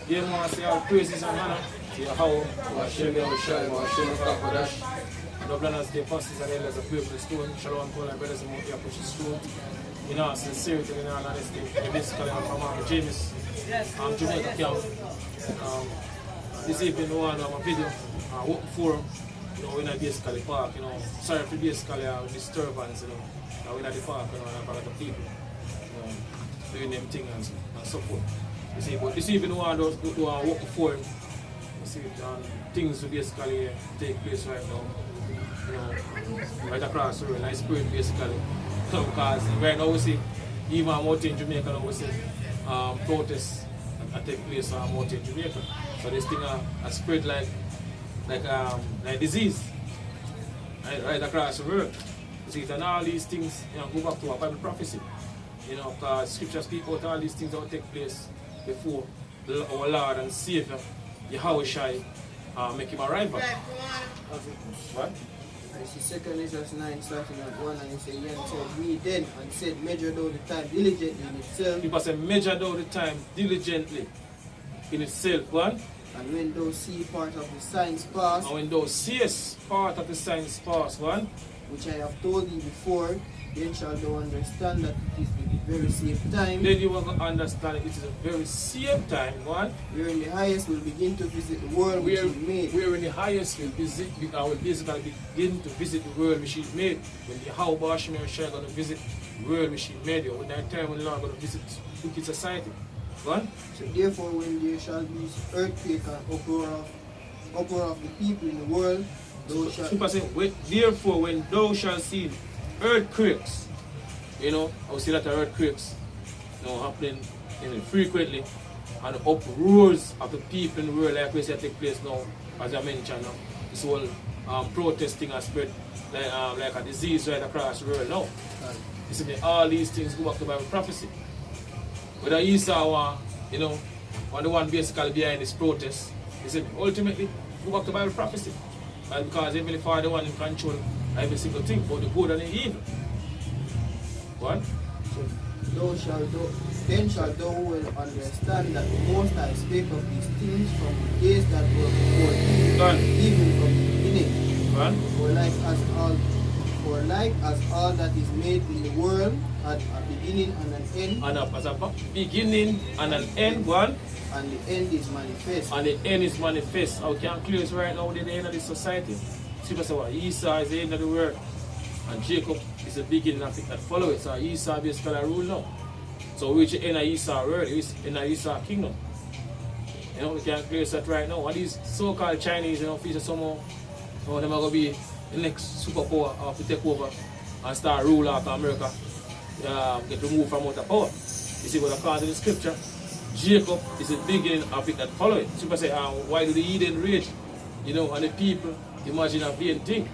Yeah, man, say all praises and honor to Yahweh, who has shown me how to shine, who has shown me how to dash. And the brothers, the apostles and elders of Purple Stone, Shalom, Paul and brothers in Mount Yakush Stone. In all sincerity and in all honesty, we basically are from James, Jamaica camp. This evening, we want to have a video, working forum, you know, in a basically park, you know. Sorry for basically disturbance, you know, in the park, you know, and a lot of people, you know, doing them things and so forth. You see, but this evening, we want to do a working forum. You see, things will basically take place right now, you know, right across the road, like spirit basically. Because right now we see, even out in Jamaica now we see protests that take place out in Jamaica. So this thing has spread like disease right across the world. You see, and all these things, you know, go back to a Bible prophecy. You know, because scripture speak about all these things that will take place before our Lord and Savior, Yahweh Shai, make him arrive. What? I see 2 Corinthians 9 starting at 1 and it says, yeah, so we then and said, measure down the time diligently in itself. People say, measure down the time diligently in itself. One. And when thou see part of the signs pass. And when thou seest part of the signs pass. One. Which I have told thee before, then shall thou understand that it is the very same time. Then you will understand it is a very same time. One. Wherein the highest will begin to visit the world which he made. Wherein the highest will basically begin to visit the world which he made. When the How Bashmir Shah going to visit the world which he made. When that time when the Lord going to visit wicked society. One. So therefore when there shall be earthquake and uproar of the people in the world, People say, therefore when thou shalt see earthquakes, you know, I will see that earthquakes, you know, happening frequently, and uproars of the people in the world like we see take place now, as I mentioned now. This whole protesting has spread like a disease right across the world now. You see, all these things go back to Bible prophecy. Whether Esau, you know, or the one basically behind this protest, you see, ultimately go back to Bible prophecy. Because Heavenly Father one in control every single thing, both the good and the evil. What? So then shall thou well understand that the Most High spake of these things from the days that were before thee, even from the beginning. For like as all that is made in the world had a beginning and an end. And as a beginning and an end, one. And the end is manifest. And the end is manifest. How can clear right now the end of this society? People say, well, Esau is the end of the world. And Jacob is the beginning of it that follow it. So Esau basically rule now. So which end of Esau world is end of Esau kingdom. You know, we can clear that right now. And these so-called Chinese, you know, feature somehow, you know, them are going to be the next superpower to take over and start rule after America. Get removed from out of power. You see, but according to the scripture, Jacob is the beginning of it that follow it. People say, why do the heathen rage? You know, and the people imagine a vain thing.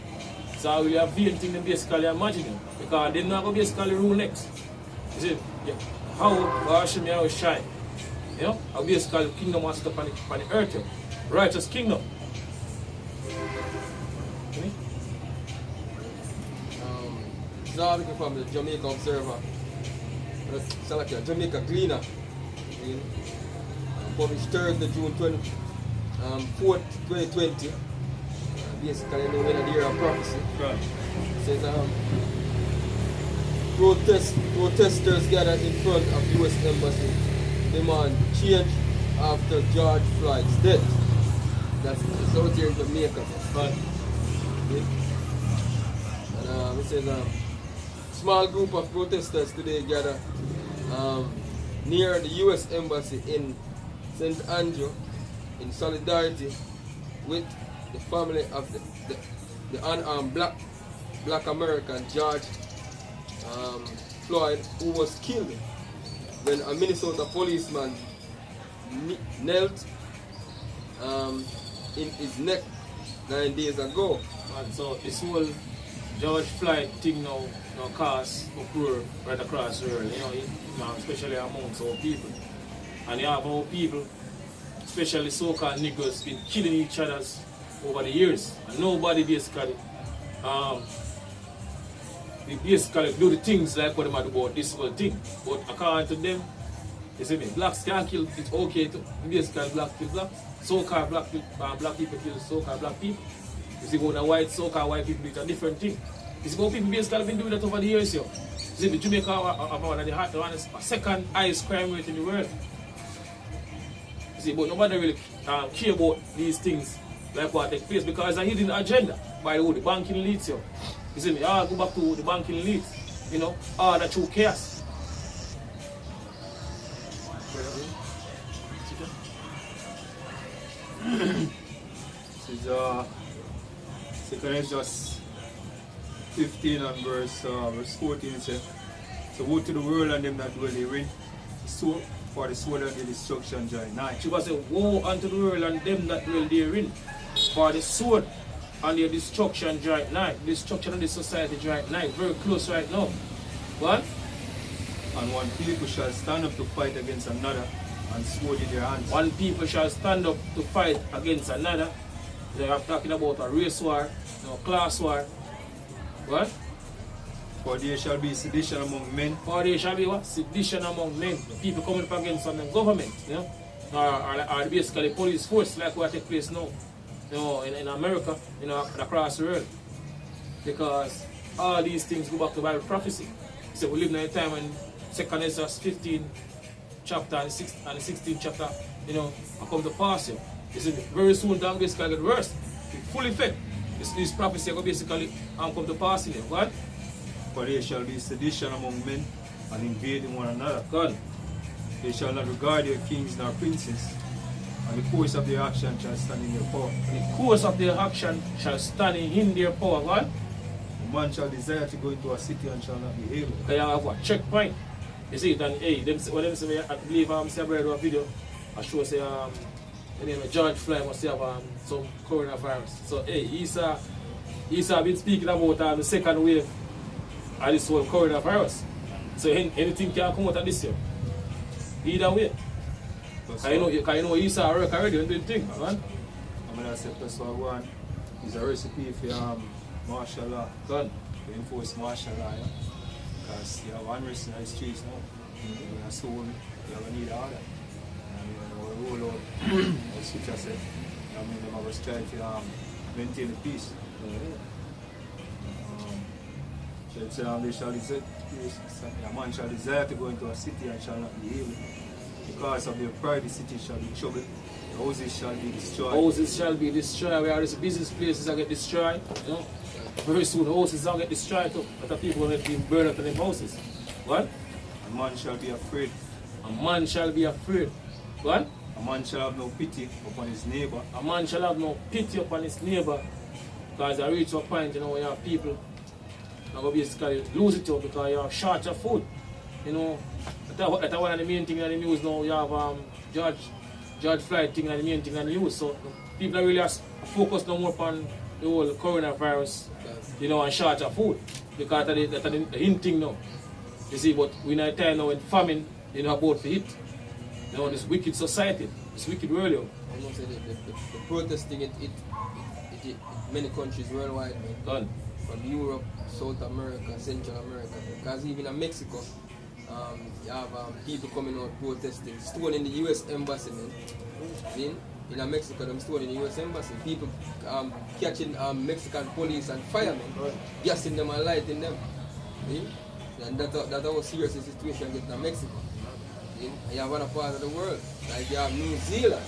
So we have vain thing them basically imagining. Because they're not going to basically rule next. You see, yeah. How Hashem Yahweh shine. You know, how basically the kingdom was set up on the earth. Yeah. Righteous kingdom. This is all looking from the Jamaica Observer. It's like a Jamaica Cleaner. Published Thursday, June 4th, 2020. Basically, you know, when the year of prophecy. Right. It says protesters gather in front of U.S. Embassy demand change after George Floyd's death. It's out here in Jamaica. Right. Okay. And it says small group of protesters today gather near the U.S. Embassy in St. Andrew in solidarity with the family of the unarmed black American George Floyd, who was killed when a Minnesota policeman knelt in his neck 9 days ago. And so this whole George Floyd thing now cause uproar right across the world, you know, especially amongst our people. And you have our people, especially so-called Negroes, been killing each other over the years. And nobody basically do the things like what they do about this whole thing. But according to them, You see me? Blacks can't kill, it's okay to basically black kill blacks. So-called black people kill so-called black people. You see, when a so-called white people, it's a different thing. You see, how people basically been doing that over the years, yo. You see, Jamaica have one of the second highest crime rate in the world. You see, but nobody really care about these things like what take place because it's a hidden agenda by the banking elites, yo. You see me? Go back to the banking elites, you know, all the true chaos. This is second is just 15 and verse 14 says, so woe to the world and them that dwell therein, so for the sword and the destruction joy night. She was say, woe unto the world and them that dwell therein, for the sword and their destruction joy night. Destruction of the society joy night. Very close right now. What? And one people shall stand up to fight against another, and sword in their hands. One people shall stand up to fight against another. They are talking about a race war, class war. What? For there shall be sedition among men. For there shall be what? Sedition among men. People coming up against the government, you know, or basically the police force, like what take place now, you know, in America, you know, across the world. Because all these things go back to Bible prophecy. So we live in a time when 2 Ezra 15 chapter and the 16th chapter, you know, come to pass. You see, very soon down basically get worse. In full effect. This prophecy will basically come to pass in it. What? For there shall be sedition among men and invading one another. God. They shall not regard their kings nor princes, and the course of their action shall stand in their power. The course of their action shall stand in their power. What? A man shall desire to go into a city and shall not be able. Because you have a checkpoint. You see it, and hey, when them say, I believe say I read a video, I show say the name of George Floyd must have some coronavirus. So hey, Isa been speaking about the second wave of this whole coronavirus. So anything can come out of this year. Either way. Because you know Isa work already on doing things, man. I'm going to say plus one is a recipe for martial law. God. To enforce martial law, yeah? Because you have unrest in the streets now. You have a soul, you have a need order. And you roll out, as Scripture said, I mean, they must try to maintain the peace. So it said, they shall desire, a man shall desire to go into a city and shall not be able. Because of their pride, the city shall be troubled. The houses shall be destroyed. Houses shall be destroyed. Where these business places that get destroyed, you know. Very soon houses will get destroyed too. But the people will be burned up in their houses. What? A man shall be afraid. A man shall be afraid. What? A man shall have no pity upon his neighbor. A man shall have no pity upon his neighbor. Because I reach a point, you know, where you have people that basically lose it up because you have short of food. You know, that's one of the main things in the news now. You have George Floyd thing and the main thing in the news. So people are really focused no more upon the whole coronavirus, you know, and short of food. Because that's the hinting now. You see, but we're in a time now when famine, you know, about to hit. You know, this wicked society, this wicked world. I must say the protesting it many countries worldwide, man. Done. From Europe, South America, Central America. Because even in Mexico, you have people coming out protesting, stoning the US Embassy, man. In Mexico, them stoning the US Embassy. People catching Mexican police and firemen, gassing them and lighting them. And that's how serious the situation gets in Mexico. And you have other part of the world, like you have New Zealand.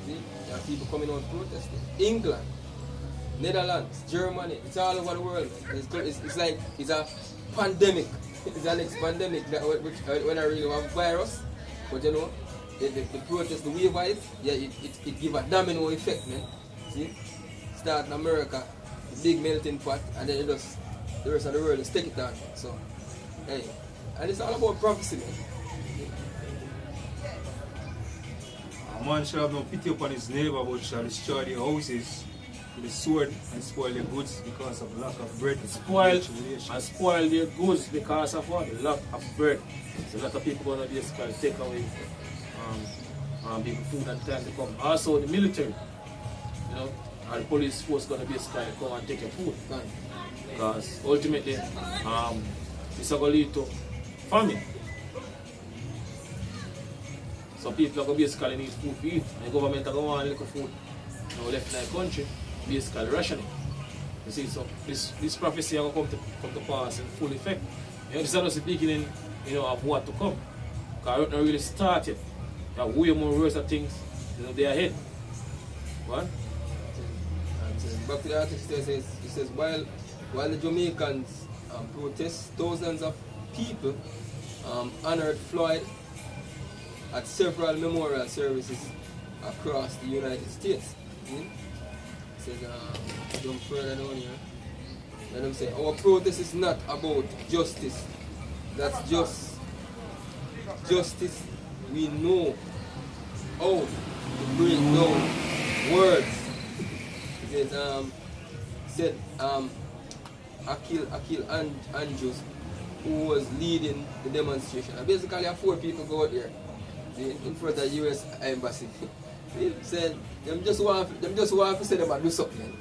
You have people coming out protesting. England, Netherlands, Germany, it's all over the world. It's like it's a pandemic. It's an next pandemic when I really have a virus. But you know, the protest, the wave of it, yeah, it give a domino effect, man. See? Start in America, the big melting pot, and then it just, the rest of the world just take it down. So, hey, and it's all about prophecy, man. A man shall have no pity upon his neighbor, but shall destroy their houses with a sword and spoil their goods because of lack of bread. Spoil their goods because of what? The lack of bread. So a lot of people going to basically take away people food and time to come. Also the military, you know, and the police force going to basically come and take your food. Because ultimately, it's going to lead to famine. So people are basically need food to eat. And the government are going to want little food. Now left in the country, basically rationing. You see, so this prophecy will come to pass in full effect. You know, this is just the beginning, of what to come. Because it's not really started. There are way more worse things, they are ahead. What? Back to the article, it says while the Jamaicans protest, thousands of people honored Floyd at several memorial services across the United States. It says, jump further down here. Let them say, our protest is not about justice. That's just justice. We know how to break down words. It said Akil Andrews, who was leading the demonstration. And basically, 4 people go out there in front of the U.S. Embassy. He said them just want to say them do something.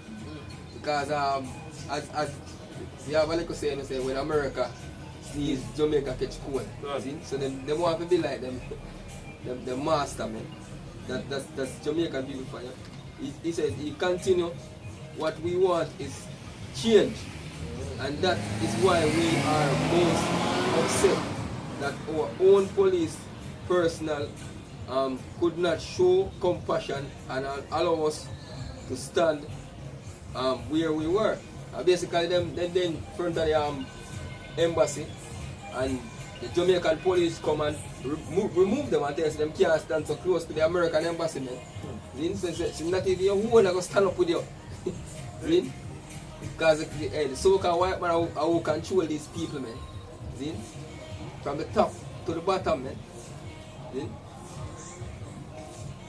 Because as you have a little saying, say when America sees Jamaica catch cold, so them want to be like them master, man. That's Jamaican people for you. He says he continue. What we want is change, and that is why we are most upset that our own police personnel could not show compassion and allow us to stand where we were. Basically, them in front of the embassy, and the Jamaican police come and remove them and tell them can't stand so close to the American embassy, man. So not even your who going to stand up with you. Because the so-called white man who control these people, man. From the top to the bottom, man.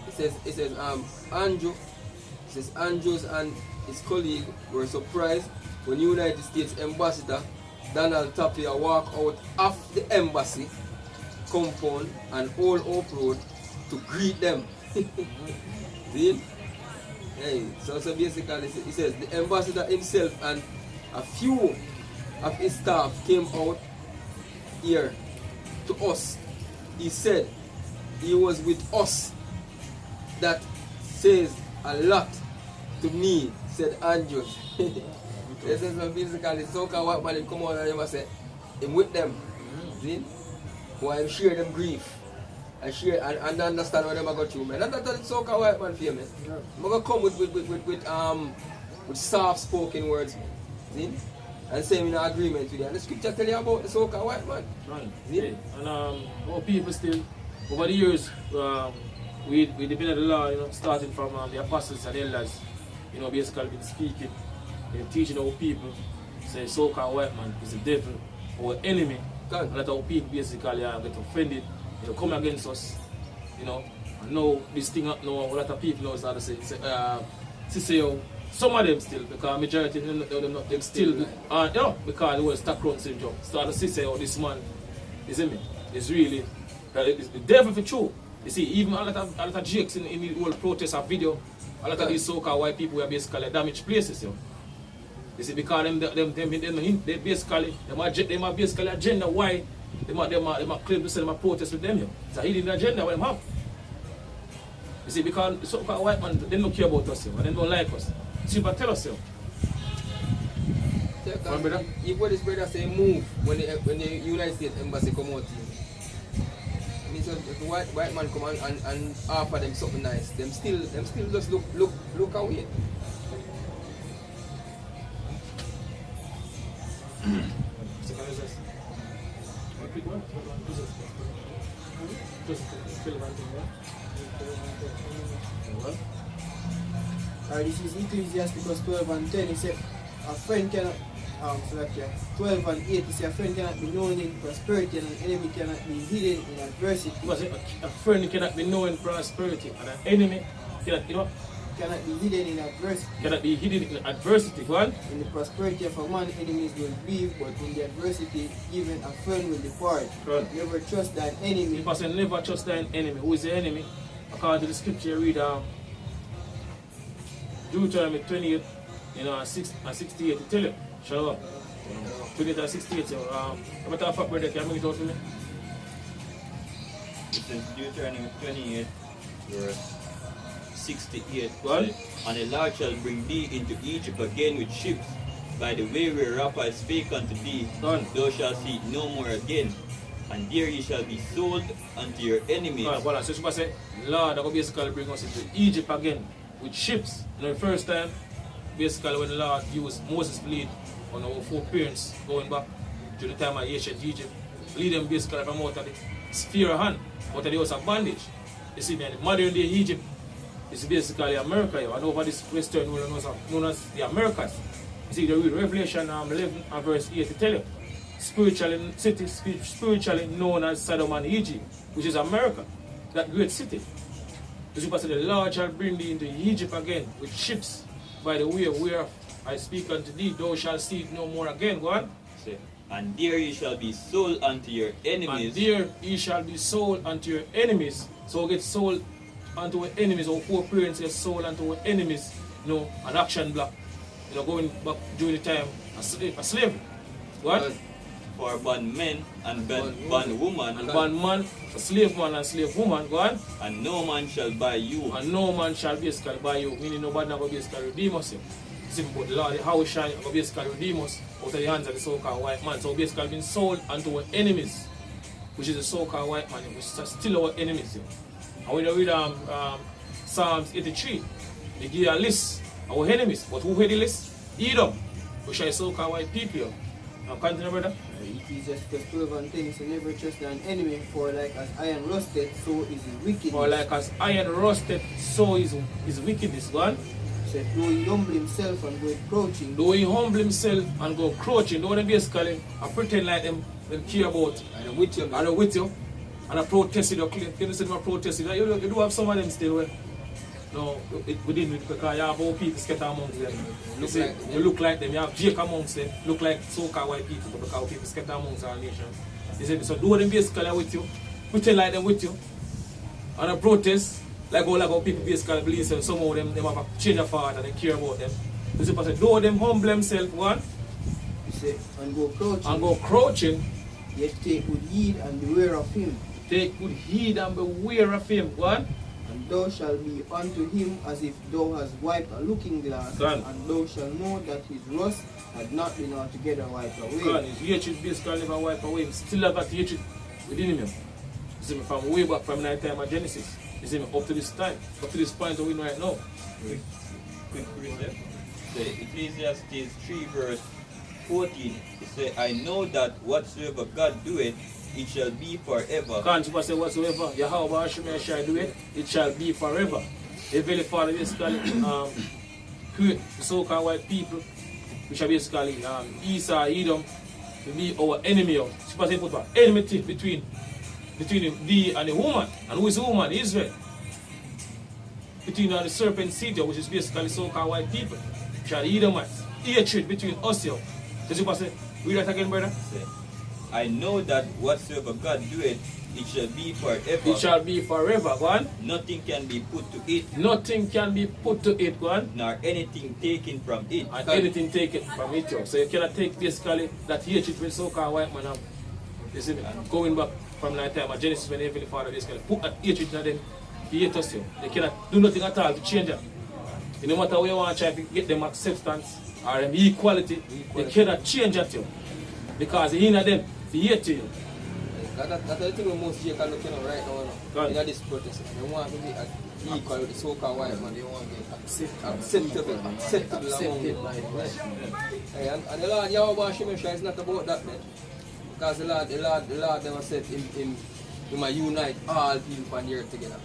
It says Andrews and his colleague were surprised when United States Ambassador Donald Tapia walked out of the embassy compound and all up road to greet them. See? Hey, so basically he says the ambassador himself and a few of his staff came out here to us. He said he was with us. That says a lot to me, said Andrews. This is basically so-called white man come out and him say him with them. See? Why I'm share them grief. I share and understand what them I go through, man. That's so-called white man for man. I'm gonna come with soft spoken words, man. See? And say I'm in agreement with you. And the scripture tell you about the so-called white man. Right. See? And our people still over the years we depend on the law, starting from the apostles and elders, basically been speaking, teaching our people, say so-called white man is the devil or enemy. And that our people basically get offended, come against us, and now this thing up now, a lot of people know how to say, some of them still, because majority of them still, because the whole Stockholm syndrome, start to say, this man, is really, it's the devil for true. You see, even a lot of jakes in the whole protest of video, a lot of these so-called white people were basically damaged places. You see, because they basically, they are basically agenda why they claim to say they protest with them. It's a hidden agenda what they have. You see, because the so-called white man, they don't care about us, and they don't like us. See, but tell us, if what this brother say move when the United States Embassy come out here. So if the white man come and offer them something nice, them still just look away. This is Ecclesiasticus 12 and 10. He said, a friend cannot, 12 and 8, he said, a friend cannot be known in prosperity and an enemy cannot be hidden in adversity. A friend cannot be known in prosperity and an enemy cannot be hidden in adversity. Cannot be hidden in adversity. Go on. In the prosperity of a man, enemies will grieve, but in the adversity, even a friend will depart. Right. Never trust thine enemy. The person never trust thine enemy. Who is the enemy? According to the scripture, you read Deuteronomy 28, 68 to tell you. Shalom. 28 and 68. What the fuck, brother? Can you bring it out for me? This is Deuteronomy 28, verse 68. Well, and the Lord shall bring thee into Egypt again with ships, by the way where Rapha spake unto thee, Done. thou shalt see it no more again, and there ye shall be sold unto your enemies. well, so she say, Lord, I go basically bring us into Egypt again with ships. You know, the first time, basically when the Lord used Moses' lead on our foreparents going back to the time of ancient Egypt, lead them basically from out of the sphere of hand, out of the house of bondage. You see, man, the modern day Egypt is basically America, and over this western world known as the Americas. You see, the Revelation 11 and verse 8 to tell you, spiritually known as Sodom and Egypt, which is America, that great city. The super said, the Lord shall bring thee into Egypt again with ships, by the way where I speak unto thee, thou shalt see it no more again. Go on. Say, and there ye shall be sold unto your enemies. And there ye shall be sold unto your enemies. So get sold unto our enemies, our foreparents get sold unto our enemies, you know, an action block. You know, going back during the time of slavery. What? For bondmen and bondwoman, And bondman, a slave man and slave woman, go on. and no man shall buy you. And no man shall basically buy you, meaning nobody never basically redeem us. Simple, but the Lord, how shall basically redeem us out of the hands of the so-called white man. So basically being sold unto our enemies, which is the so-called white man, which is still our enemies. And when you read Psalms 83, they give a list of our enemies. But who had the list? Edom, which are so-called white people. Now continue, brother. Ecclesiastes 12 and 10 is never trust an enemy, for like as iron rusted, so is his wickedness. For like as iron rusted, so is his wickedness. Go on. Said, though he humble himself and go crouching, Though he humble himself and go crouching, though they basically pretend like them care about And with you, and they're with you and I protested or claim. Can you say I protested? You do have some of them still where no within it because you have all people scattered amongst them. You see, you look like them, you have Jake amongst them, look like so-called white people, but because people scattered amongst our nation. You see, so do them basically with you, pretend like them with you and I protest. Like how people basically believe so some of them have a change of heart and they care about them. You see, but though them humble themselves, one, he said, and go crouching, yet take good heed and beware of him. Take good heed and beware of him, one. And thou shalt be unto him as if thou hast wiped a looking glass, Gone. and thou shalt know that his rust had not been altogether wiped away. God, his hatred basically never wipe away. He still have that hatred within him. You see me from way back from that time of Genesis. You see me up to this time, up to this point we're in right now. Quick read. Say Ecclesiastes 3 verse 14. It say, I know that whatsoever God doeth, it shall be forever. Can't you say whatsoever Yahweh Hashem shall do it, it shall be forever. The very Father basically create the so-called white people, which are basically Esau, Edom, to be our enemy. Supposed to put an enmity between thee and the woman. And who is the woman? Israel. Between the serpent seed, which is basically so-called white people, which are the Edomites. Hatred between us here. So supposed to read that again, brother? Say, I know that whatsoever God doeth, it shall be forever. It shall be forever, go on. Nothing can be put to it, Nothing can be put to it, go on. nor anything taken from it. And anything taken from it, yo. So you cannot take basically that hatred with so-called white man have. You see me? Going back from that time of Genesis when the Heavenly Father basically put that hatred in them, they hate us, yo. They cannot do nothing at all to change it. No matter where you want to try to get them acceptance or them equality, they cannot change it, yo. Because the inner them, they hate you. That's the thing with most Jake are looking at right now. Right. In this protest, they want to be equal with the so-called white man. They want to be acceptable among them. Hey, and the Lord Yahweh Hashem is not about that, man. Because the Lord never said him unite all people on the earth together.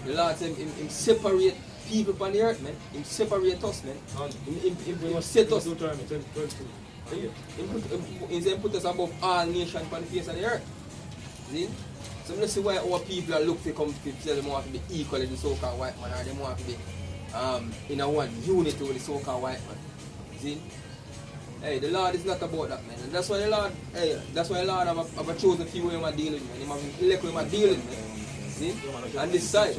The Lord said him separate people on the earth, man. Him separate us, man. Him set us. He put us above all nations on the face of the earth. See? So let's see why our people are looking to come to tell them want to be equal to the so-called white man, or they want to be in a one unity with the so-called white man. See? Hey, the Lord is not about that, man. And that's why the Lord, have chosen a few who I'm dealing with, man. He have elect who I'm dealing with, man. See? And this side.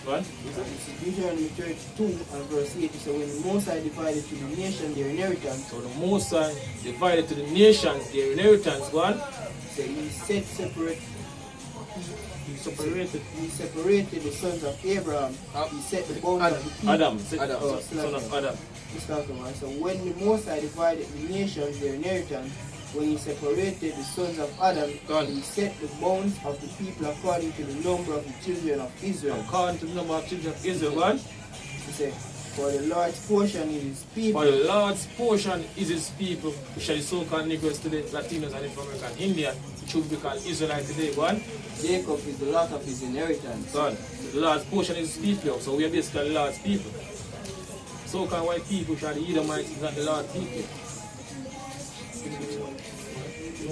What? Deuteronomy 32 and verse 8 says, when the Most High divided to the nation their inheritance, So the Most High divided to the nations their inheritance, go on. So he separated the sons of Abraham. He set the bounds of the people. Adam, Oh, son of Adam. So when the Most High divided the nations, their inheritance, when he separated the sons of Adam, he set the bounds of the people according to the number of the children of Israel. According to the number of children of Israel, what? He said, for the large portion is his people. For the large portion is his people, which are the so-called Negroes today, Latinos and Native American Indian, which would be called Israelite today, what? Jacob is the lot of his inheritance. God, the large portion is his people, so we are basically the large people. So-called white people, which are the Edomites, is not the large people.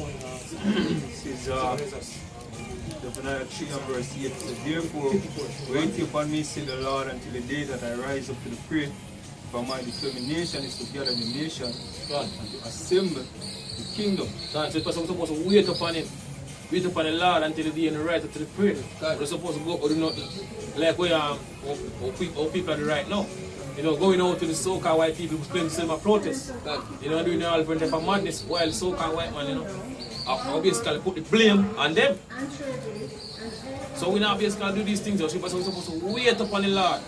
This is Zephaniah 3 and verse 8. So therefore, wait upon me, say the Lord, until the day that I rise up to the prey. For my determination is to gather the nation and to assemble the kingdom. God, so we're supposed to wait upon him. Wait upon the Lord until the day and rise up to the prey. We're supposed to go or do nothing. Like we are, people are right now. You know, going out to the so-called white people who claim to sell my protest. You know, doing all different type of madness, while the so-called white man, you know, are basically put the blame on them. So we now basically do these things, so we're supposed to wait upon the Lord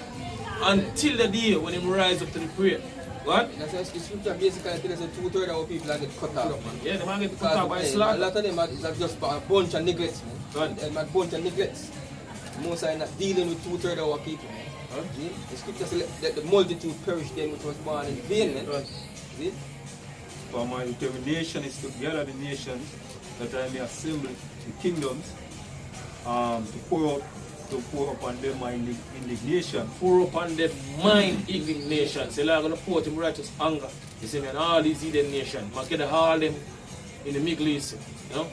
until the day when he rise up to the prayer. What? That's why the scripture basically tells us 2/3 of people that get cut off. Yeah, they might get cut off by slaughter. A lot of them are just a bunch of neglects, man. A bunch of neglects. Most are not dealing with 2/3 of our people. See? The scripture says that the multitude perished them which was born in vain, man. See? For my determination is to gather the nations, that I may assemble the kingdoms, to pour upon them my indignation. Pour upon them mine indignation. Say, Lord, I'm going to pour out him righteous anger. You see, man, all these heathen nations, man, get all them in the Middle East, you know,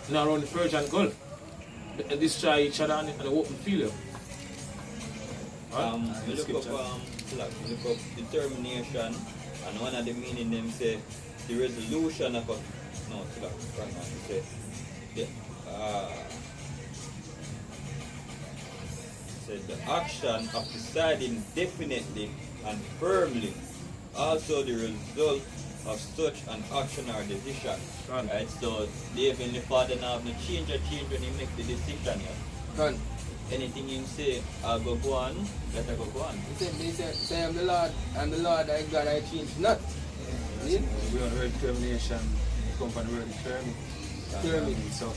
now around the Persian Gulf. They destroy each other on the open field. We look up determination, and one of the meaning them say the resolution of a say the action of deciding definitely and firmly, also the result of such an action or decision. Right? So the Heavenly Father now have no change when he make the decision. Yeah? Anything you say, I'll go on, let her go on. He said, say I'm the Lord, I God, I change not. See? We are very determination, come from the word determined. So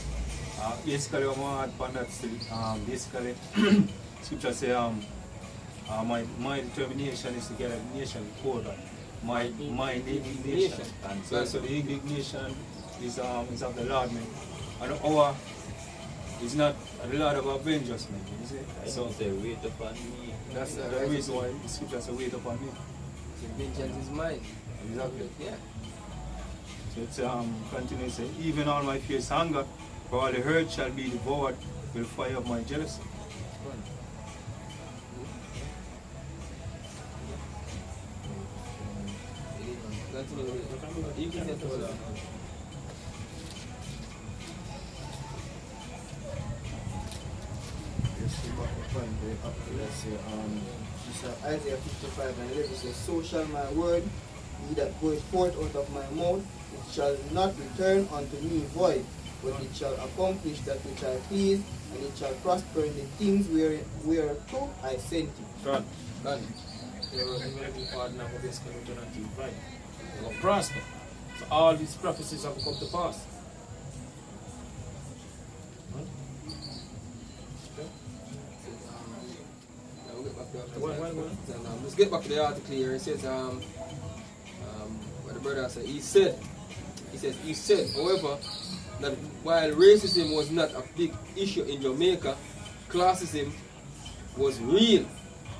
basically I'm going to add that still, basically scripture say my determination is to get a nation called my indignation. And so the indignation is of the Lord, man. And our is not the Lord of avengers, man. You see? I don't say wait upon me. That's the reason why the scripture says wait upon me. Vengeance is mine. Exactly. Yeah. So it's continuing saying, even all my fierce hunger, for all the hurt shall be devoured with the fire of my jealousy. Let's say, Isaiah 55 and 11 says, so shall my word be that goeth forth out of my mouth, it shall not return unto me void, but it shall accomplish that which I please, and it shall prosper in the things whereto I sent it. God. You're going to prosper. So all these prophecies have come to pass. Let's get back to the article here. It says, what the brother said, he said, however, that while racism was not a big issue in Jamaica, classism was real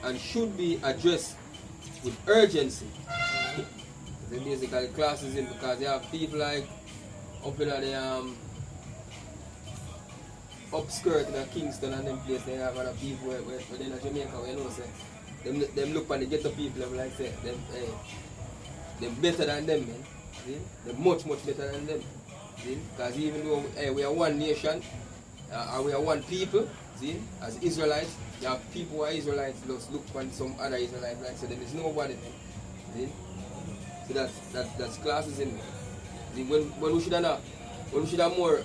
and should be addressed with urgency. Then basically classism, because you have people like up in the upskirt in Kingston and them place, they have other people where in Jamaica, where you know, say, them look at the ghetto people, them like say, them, hey, they're better than them, man. See? They're much better than them. Because even though we are one nation, we are one people, see, as Israelites, there are people who are Israelites, just look on some other Israelites, like, so there is nobody, man. See? So that's classism. See, when we should have more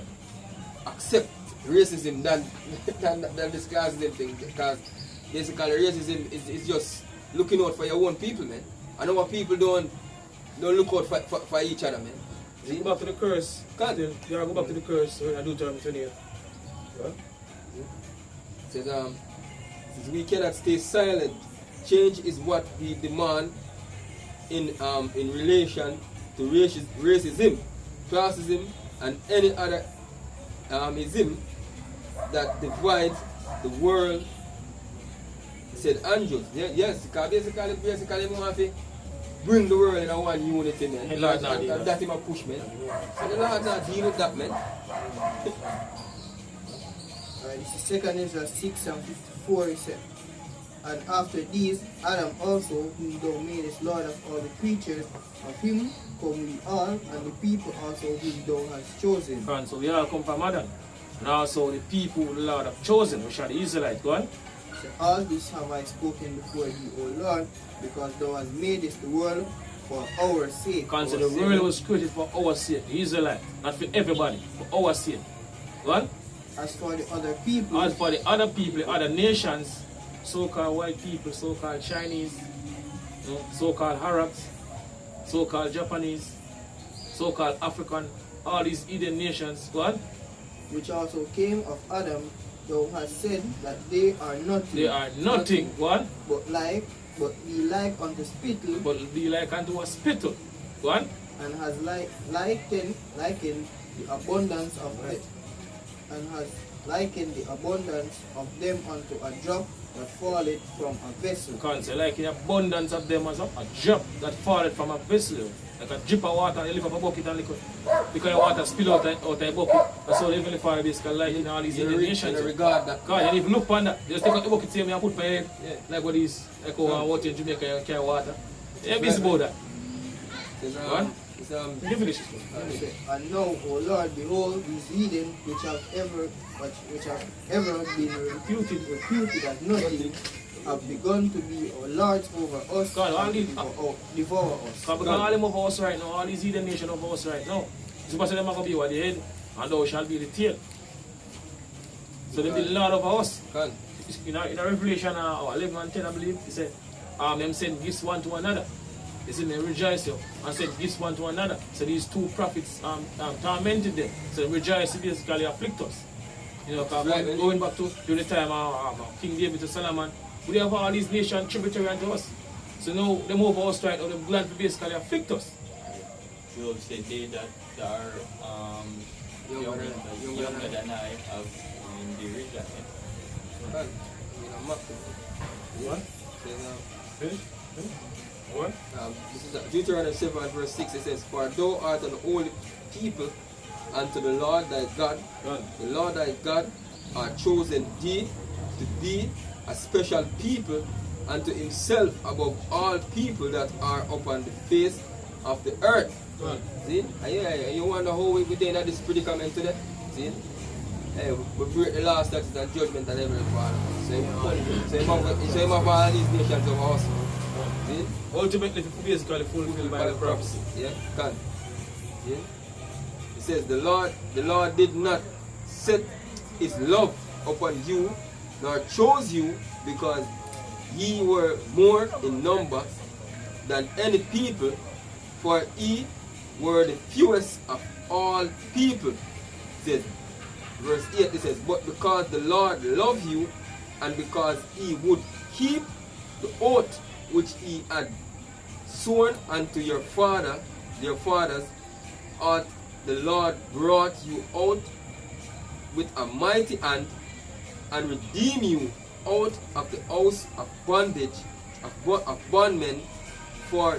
accept racism than this classism thing, because basically racism is just looking out for your own people, man. I know what people don't look out for each other, man. See? Go back to the curse. Can't. Yeah, go back to the curse when I do Deuteronomy 28. What? Says we cannot stay silent. Change is what we demand in relation to racism, classism, and any other ism that divides the world. He said Andrews. Yes, because basically we want to bring the world in a one unity, man. And Lord not deal. That's him a push, man. So the Lord not deal with that, man. This is 2 Ezra 6 and 54, he said. And after these, Adam also, whom thou madest Lord of all the creatures, of him come we all, and the people also whom thou hast chosen. And so we all come from Adam. And also the people who the Lord have chosen, which are the Israelites. Go on. So all this have I spoken before thee, O Lord, because thou hast made this the world for our sake. Because the world was created for our sake, the Israelites, not for everybody, for our sake. Go on. As for the other people, the other nations, so-called white people, so-called Chinese, so-called Arabs, so-called Japanese, so-called African, all these heathen nations, go on. Which also came of Adam, thou hast said that they are nothing. They are nothing, go on. But be like unto spittle. But be like unto a spittle, go on. And has likened the abundance of it, and has likened the abundance of them unto a drop that falleth from a vessel. Can't say like in abundance of them as a drop that falleth from a vessel. Like a drip of water, you lift up a bucket and liquid. Because your water spill out of a bucket. That's how the Heavenly Father basically like in all these nations. Regard that. God, you even look upon that. You just take out the bucket same and put my head. Yeah. Like what is like water in Jamaica you carry water. Yeah, busy about that. What? You finish it. And now, O Lord, behold, these heathen which have ever been reputed as nothing, have begun to be our lords over us, God, all these, devour us. Because all them of us right now, all these heathen nations of us right now, it's supposed to them are going to be what the head, and thou shalt be the tail. So they be the Lord over us. God. In a Revelation 11 and 10, I believe, he said, them send gifts one to another. They said, they rejoice you, and said gifts one to another. So these two prophets tormented them. So rejoice basically afflict us. You know, going back to during the time of King David to Solomon, we have all these nations tributary unto us. So now they move us right now, they're glad to basically afflict us. You say they that are younger than I have in the region. What? What? This is Deuteronomy 7 verse 6. It says, for thou art an holy people unto the Lord thy God. The Lord thy God hath chosen thee to be a special people unto himself above all people that are upon the face of the earth. See? And you wonder how we in this predicament today? See? Hey, we break the law, statutes, and judgment and every part. So you have all these nations of us. See? Ultimately, basically fulfilled by the prophecy. Yeah, can. Yeah. It says the Lord did not set his love upon you, nor chose you, because ye were more in number than any people, for ye were the fewest of all people. It says, verse 8, it says, but because the Lord loved you, and because he would keep the oath which he had sworn unto your fathers, hath the Lord brought you out with a mighty hand, and redeem you out of the house of bondage, of bondmen, from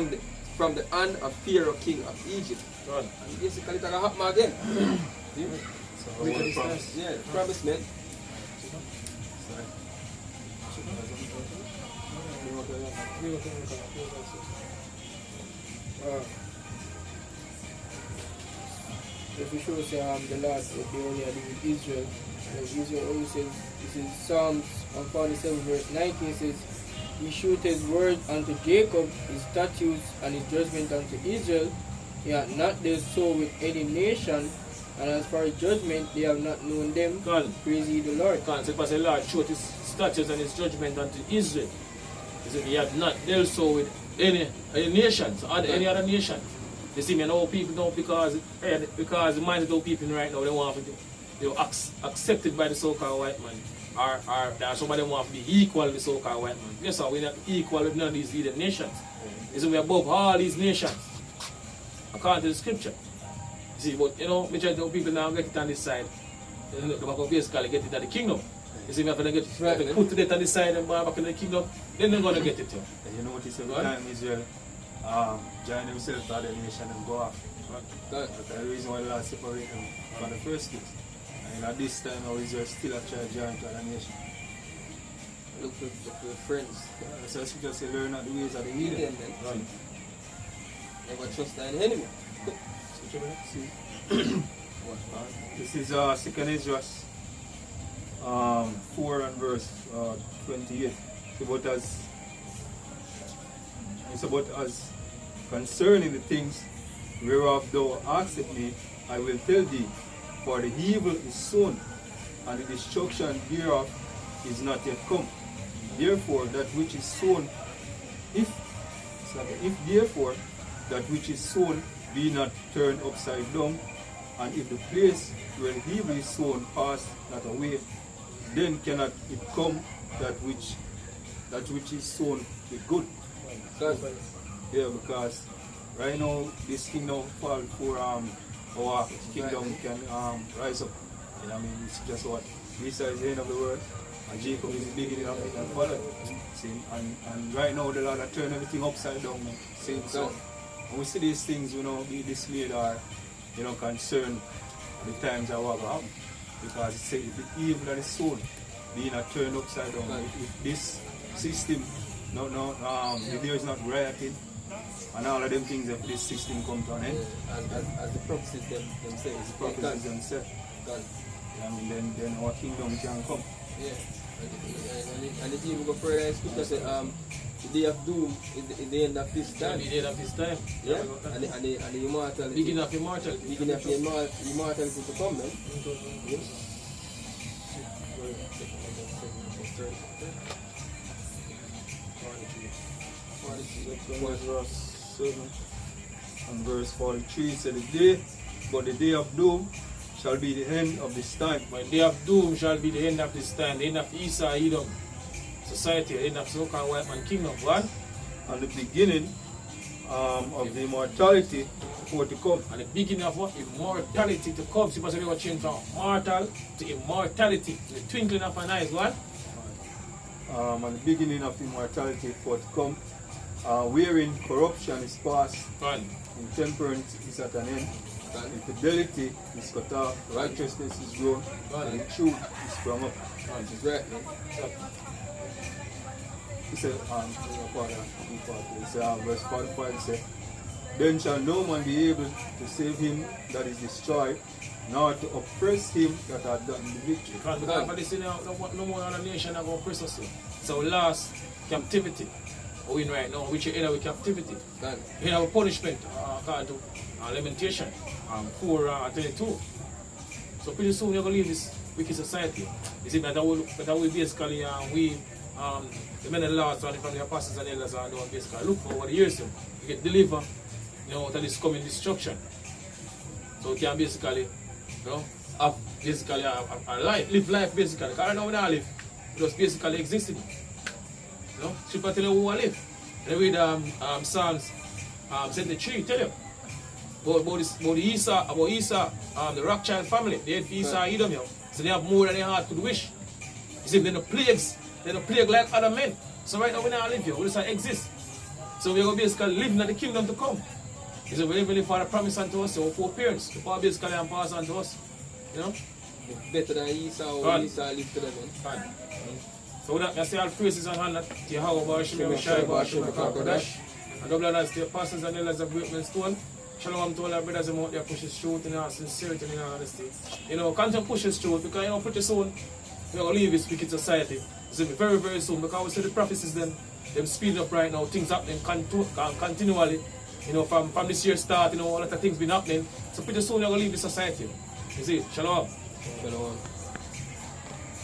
the hand of Pharaoh, king of Egypt. God. And basically, it's going to happen again. See? Promise. Yeah, promise, man. If we show say the Lord what they only are doing with Israel, and Israel always says, this is Psalms 47 verse 19 says, he shewed his word unto Jacob, his statutes and his judgment unto Israel. He hath not dealt so with any nation, And as for judgment, they have not known them. God. Praise ye the Lord. God said, because the Lord showed his statutes and his judgment unto Israel. He said he had not dealt so with any nations, or any other nation. You see me, now people don't, because the minds of those people right now, they want to be accepted by the so-called white man. Or somebody want to be equal to the so-called white man. Yes, sir, we're not equal with none of these leading nations. You see, we're above all these nations, according to the scripture. You see, but you know, majority of people now get it on this side. They will basically get it at the kingdom. You see, if they get put it on this side and back in the kingdom, then they're going to get it. And you notice every time Israel join themselves to other nation and go off. That's the reason why the Lord separated them from the first place. And at this time now Israel still trying to join to other nation. Look for friends. So the scripture says, learn not the ways of the heathen. Right. Never trust an enemy. This is 2nd Ezra 4 and verse 28. It's about as concerning the things whereof thou askest me, I will tell thee, for the evil is sown, and the destruction thereof is not yet come. Therefore, that which is sown, if therefore that which is sown be not turned upside down, and if the place where the evil is sown pass not away, then cannot it come that which is sown with good. Yeah, because right now this kingdom fall for our kingdom can rise up. You know what I mean? It's just what Esau is the end of the world and Jacob is the beginning of it and follow. See, and right now the Lord has turned everything upside down, man. See, so when we see these things, you know, be dismayed or concerned at the times that what will happen. Because it says the evil that is sown being turned upside down. If this system the day is not rioting and all of them things, if this system come to an end. As the prophecies themselves. The prophecies themselves. I mean, then our kingdom can come. Yeah. And if you even go further in scripture, say, the day of doom is the end of this time. The end of this time. Yeah. And the immortality. Beginning of immortality. Beginning of immortality to come, man. Yeah. Verse 7 and verse 43 said the day of doom shall be the end of this time. But the day of doom shall be the end of this time, the end of Esau, Edom society, the end of so-called white man kingdom. What? And the beginning of the immortality for to come. And the beginning of what? Immortality to come. Supposed to be change from mortal to immortality. The twinkling of an eye, what? And the beginning of immortality for to come. Wherein corruption is past, intemperance is at an end, infidelity is cut off, righteousness is grown, and the truth is sprung up. Which is right, man. He said, verse 45 says, then shall no man be able to save him that is destroyed, nor to oppress him that hath done the victory. Because for this, no more other nation are going to oppress us. So we lost captivity. We in right now, which is with captivity. We have a punishment according to Lamentation 4:22. So pretty soon you're going to leave this wicked society. You see, that we basically, the men of the Lord, from the apostles and elders, are basically look for over the years to get delivered, to this coming destruction. So we can basically, have basically a life, live life basically. Because right now we don't live, we just basically existing. Scripture tell you who I live. And read Psalms 73, tell you about Esau, the Rothschild family. They had Esau Edom, so they have more than their heart could wish. You see, they're the plagues, like other men. So right now we don't live here, we just exist. So we're going to basically live in the kingdom to come. You see, we live for the promise unto us, our foreparents, the power basically and pass on to us. Better than Esau or Esau live to them, man. So with that, I say all praises and honor to Yahweh, Shemel, Shaiba, Shemel, Kodash, and double honors to the apostles and elders of Great Men Stone. Shalom to all our brothers and out there push this truth in our sincerity and in our honesty. Continue to push this truth because, pretty soon, we're going to leave this wicked society. It's going to be very, very soon because we see the prophecies them speeding up right now. Things happening continually. From this year start, a lot of things been happening. So pretty soon we're going to leave this society. You see, shalom. Shalom.